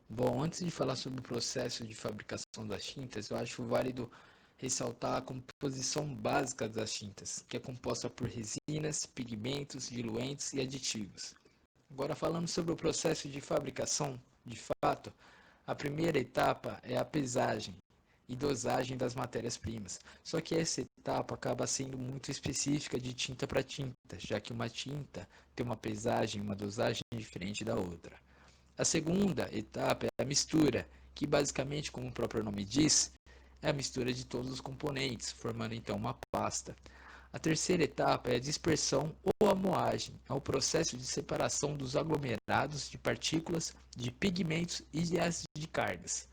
Bom, antes de falar sobre o processo de fabricação das tintas, eu acho válido ressaltar a composição básica das tintas, que é composta por resinas, pigmentos, diluentes e aditivos. Agora, falando sobre o processo de fabricação, de fato, a primeira etapa é a pesagem e dosagem das matérias-primas. Só que essa etapa acaba sendo muito específica de tinta para tinta, já que uma tinta tem uma pesagem e uma dosagem diferente da outra. A segunda etapa é a mistura, que basicamente, como o próprio nome diz, é a mistura de todos os componentes, formando então uma pasta. A terceira etapa é a dispersão ou a moagem, é o processo de separação dos aglomerados de partículas, de pigmentos e de cargas,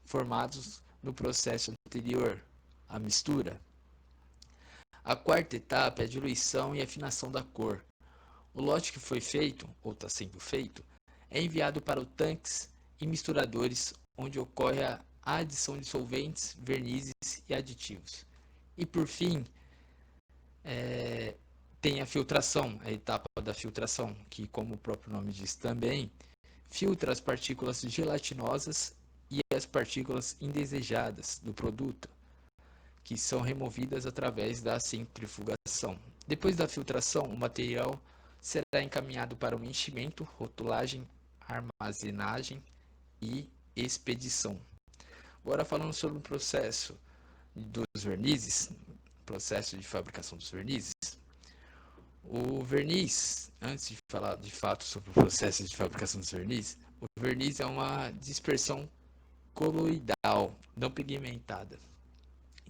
formados no processo anterior, a mistura. A quarta etapa é a diluição e afinação da cor. O lote que foi feito, ou está sendo feito, é enviado para os tanques e misturadores, onde ocorre a adição de solventes, vernizes e aditivos. E por fim, tem a filtração, a etapa da filtração, que, como o próprio nome diz também, filtra as partículas gelatinosas e as partículas indesejadas do produto, que são removidas através da centrifugação. Depois da filtração, o material será encaminhado para o enchimento, rotulagem, armazenagem e expedição. Agora falando sobre o processo dos vernizes, processo de fabricação dos vernizes. O verniz, antes de falar de fato sobre o processo de fabricação dos verniz, o verniz é uma dispersão coloidal, não pigmentada.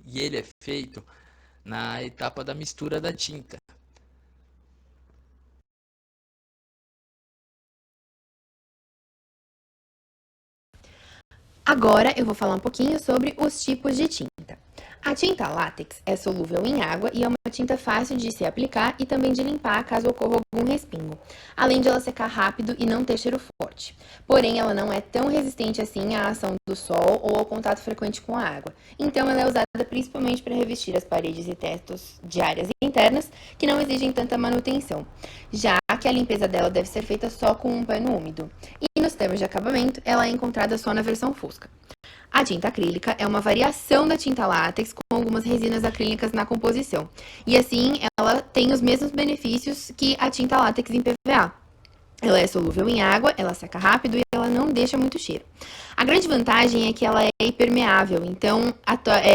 E ele é feito na etapa da mistura da tinta. Agora eu vou falar um pouquinho sobre os tipos de tinta. A tinta látex é solúvel em água e é uma tinta fácil de se aplicar e também de limpar caso ocorra algum respingo, além de ela secar rápido e não ter cheiro forte. Porém, ela não é tão resistente assim à ação do sol ou ao contato frequente com a água. Então, ela é usada principalmente para revestir as paredes e tetos de áreas internas que não exigem tanta manutenção, já que a limpeza dela deve ser feita só com um pano úmido. E nos termos de acabamento, ela é encontrada só na versão fosca. A tinta acrílica é uma variação da tinta látex com algumas resinas acrílicas na composição. E assim, ela tem os mesmos benefícios que a tinta látex em PVA. Ela é solúvel em água, ela seca rápido e ela não deixa muito cheiro. A grande vantagem é que ela é impermeável, então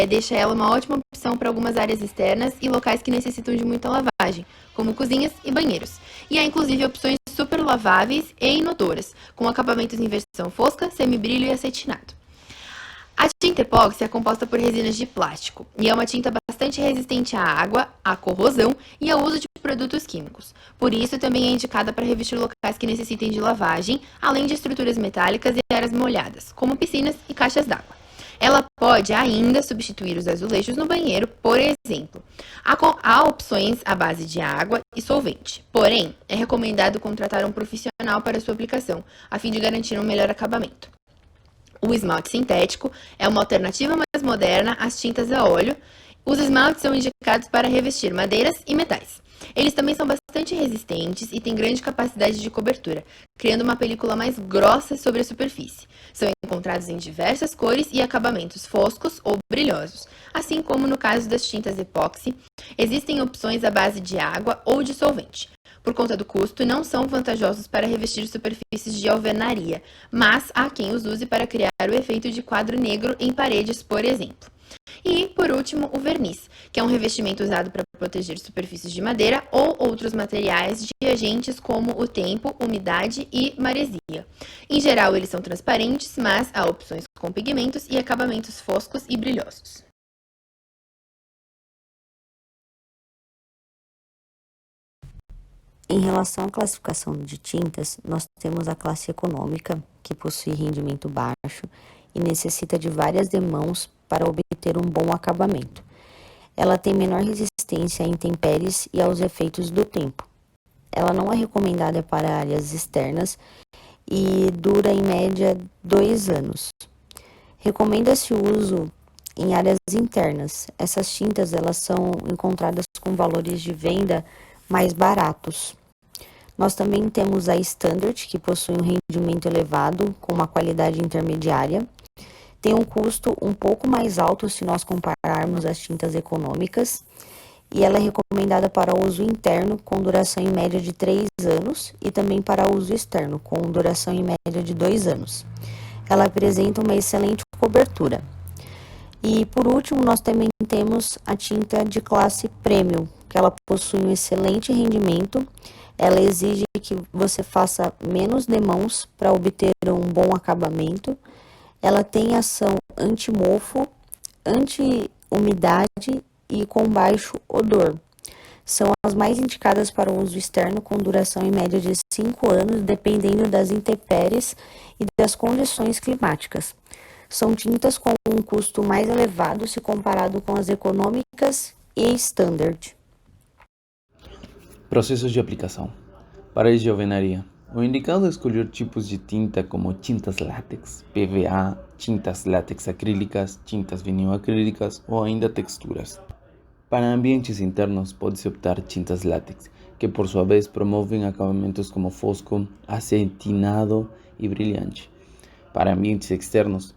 deixa ela uma ótima opção para algumas áreas externas e locais que necessitam de muita lavagem, como cozinhas e banheiros. E há inclusive opções super laváveis e inodoras, com acabamentos em versão fosca, semibrilho e acetinado. A tinta epóxi é composta por resinas de plástico e é uma tinta bastante resistente à água, à corrosão e ao uso de produtos químicos. Por isso, também é indicada para revestir locais que necessitem de lavagem, além de estruturas metálicas e áreas molhadas, como piscinas e caixas d'água. Ela pode ainda substituir os azulejos no banheiro, por exemplo. Há opções à base de água e solvente. Porém, é recomendado contratar um profissional para sua aplicação, a fim de garantir um melhor acabamento. O esmalte sintético é uma alternativa mais moderna às tintas a óleo. Os esmaltes são indicados para revestir madeiras e metais. Eles também são bastante resistentes e têm grande capacidade de cobertura, criando uma película mais grossa sobre a superfície. São encontrados em diversas cores e acabamentos foscos ou brilhosos. Assim como no caso das tintas epóxi, existem opções à base de água ou de solvente. Por conta do custo, não são vantajosos para revestir superfícies de alvenaria, mas há quem os use para criar o efeito de quadro negro em paredes, por exemplo. E, por último, o verniz, que é um revestimento usado para proteger superfícies de madeira ou outros materiais de agentes como o tempo, umidade e maresia. Em geral, eles são transparentes, mas há opções com pigmentos e acabamentos foscos e brilhosos. Em relação à classificação de tintas, nós temos a classe econômica, que possui rendimento baixo e necessita de várias demãos para obter um bom acabamento. Ela tem menor resistência a intempéries e aos efeitos do tempo. Ela não é recomendada para áreas externas e dura em média 2 anos. Recomenda-se o uso em áreas internas. Essas tintas elas são encontradas com valores de venda mais baratos. Nós também temos a Standard, que possui um rendimento elevado com uma qualidade intermediária. Tem um custo um pouco mais alto se nós compararmos as tintas econômicas, e ela é recomendada para uso interno com duração em média de 3 anos e também para uso externo com duração em média de 2 anos. Ela apresenta uma excelente cobertura. E por último, nós também temos a tinta de classe Premium, que ela possui um excelente rendimento. Ela exige que você faça menos demãos para obter um bom acabamento. Ela tem ação anti-mofo, anti-umidade e com baixo odor. São as mais indicadas para o uso externo com duração em média de 5 anos, dependendo das intempéries e das condições climáticas. São tintas com um custo mais elevado se comparado com as econômicas e standard. Processos de aplicação. Para a alvenaria, o indicado é escolher tipos de tinta como tintas látex, PVA, tintas látex acrílicas, tintas vinil-acrílicas ou ainda texturas. Para ambientes internos, pode-se optar tintas látex, que por sua vez promovem acabamentos como fosco, acetinado e brilhante. Para ambientes externos,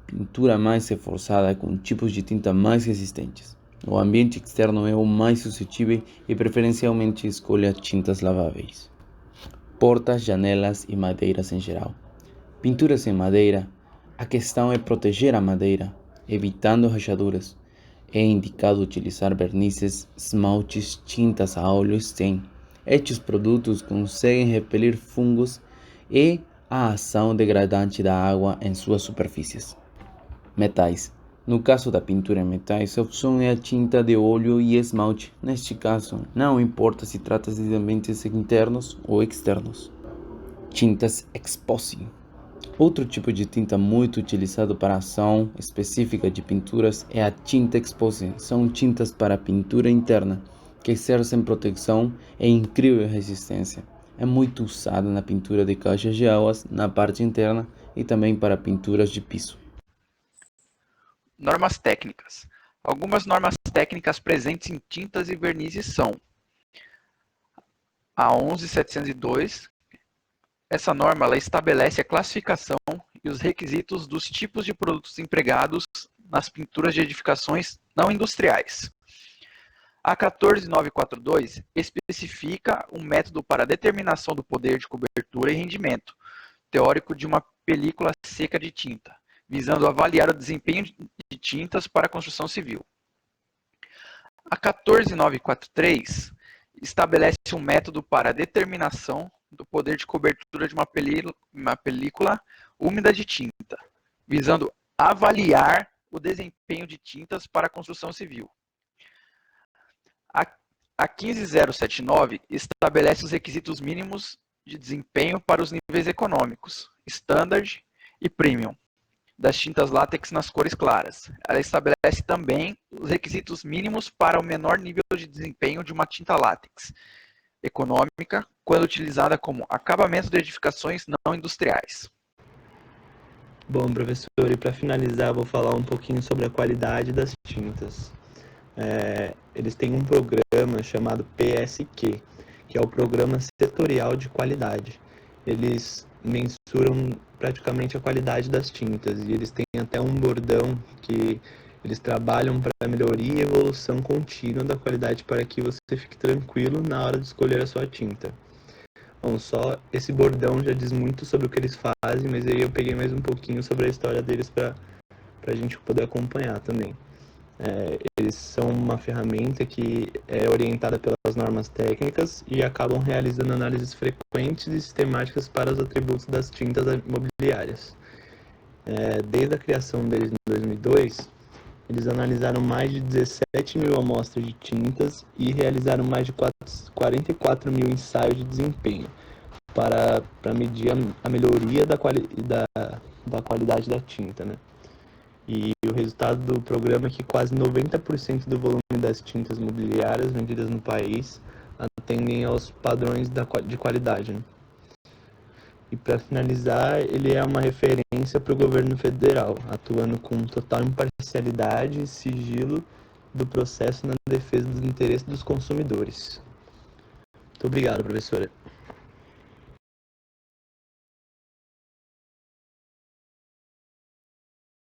pintura mais reforçada com tipos de tinta mais resistentes. O ambiente externo é o mais suscetível e preferencialmente escolha tintas laváveis. Portas, janelas e madeiras em geral. Pinturas em madeira. A questão é proteger a madeira, evitando rachaduras. É indicado utilizar vernizes, esmaltes, tintas a óleo stain. Estes produtos conseguem repelir fungos e a ação degradante da água em suas superfícies. Metais. No caso da pintura em metais, a opção é a tinta de óleo e esmalte. Neste caso, não importa se trata-se de ambientes internos ou externos. Tintas Exposing. Outro tipo de tinta muito utilizado para a ação específica de pinturas é a tinta Exposing. São tintas para pintura interna, que exercem proteção e incrível resistência. É muito usada na pintura de caixas de águas, na parte interna e também para pinturas de piso. Normas técnicas. Algumas normas técnicas presentes em tintas e vernizes são a 11702. Essa norma ela estabelece a classificação e os requisitos dos tipos de produtos empregados nas pinturas de edificações não industriais. A 14942 especifica um método para a determinação do poder de cobertura e rendimento teórico de uma película seca de tinta, visando avaliar o desempenho de tintas para a construção civil. A 14943 estabelece um método para a determinação do poder de cobertura de uma película úmida de tinta, visando avaliar o desempenho de tintas para a construção civil. A 15079 estabelece os requisitos mínimos de desempenho para os níveis econômicos, Standard e Premium, das tintas látex nas cores claras. Ela estabelece também os requisitos mínimos para o menor nível de desempenho de uma tinta látex econômica, quando utilizada como acabamento de edificações não industriais. Bom, professor, e para finalizar, vou falar um pouquinho sobre a qualidade das tintas. Eles têm um programa chamado PSQ, que é o Programa Setorial de Qualidade. Eles mensuram praticamente a qualidade das tintas e eles têm até um bordão que eles trabalham para a melhoria e evolução contínua da qualidade para que você fique tranquilo na hora de escolher a sua tinta. Bom, só esse bordão já diz muito sobre o que eles fazem, mas aí eu peguei mais um pouquinho sobre a história deles para a gente poder acompanhar também. Eles são uma ferramenta que é orientada pelas normas técnicas e acabam realizando análises frequentes e sistemáticas para os atributos das tintas imobiliárias. Desde a criação deles em 2002, eles analisaram mais de 17 mil amostras de tintas e realizaram mais de 44 mil ensaios de desempenho para medir a melhoria da qualidade da tinta, né? E o resultado do programa é que quase 90% do volume das tintas mobiliárias vendidas no país atendem aos padrões de qualidade, né? E para finalizar, ele é uma referência para o governo federal, atuando com total imparcialidade e sigilo do processo na defesa dos interesses dos consumidores. Muito obrigado, professora.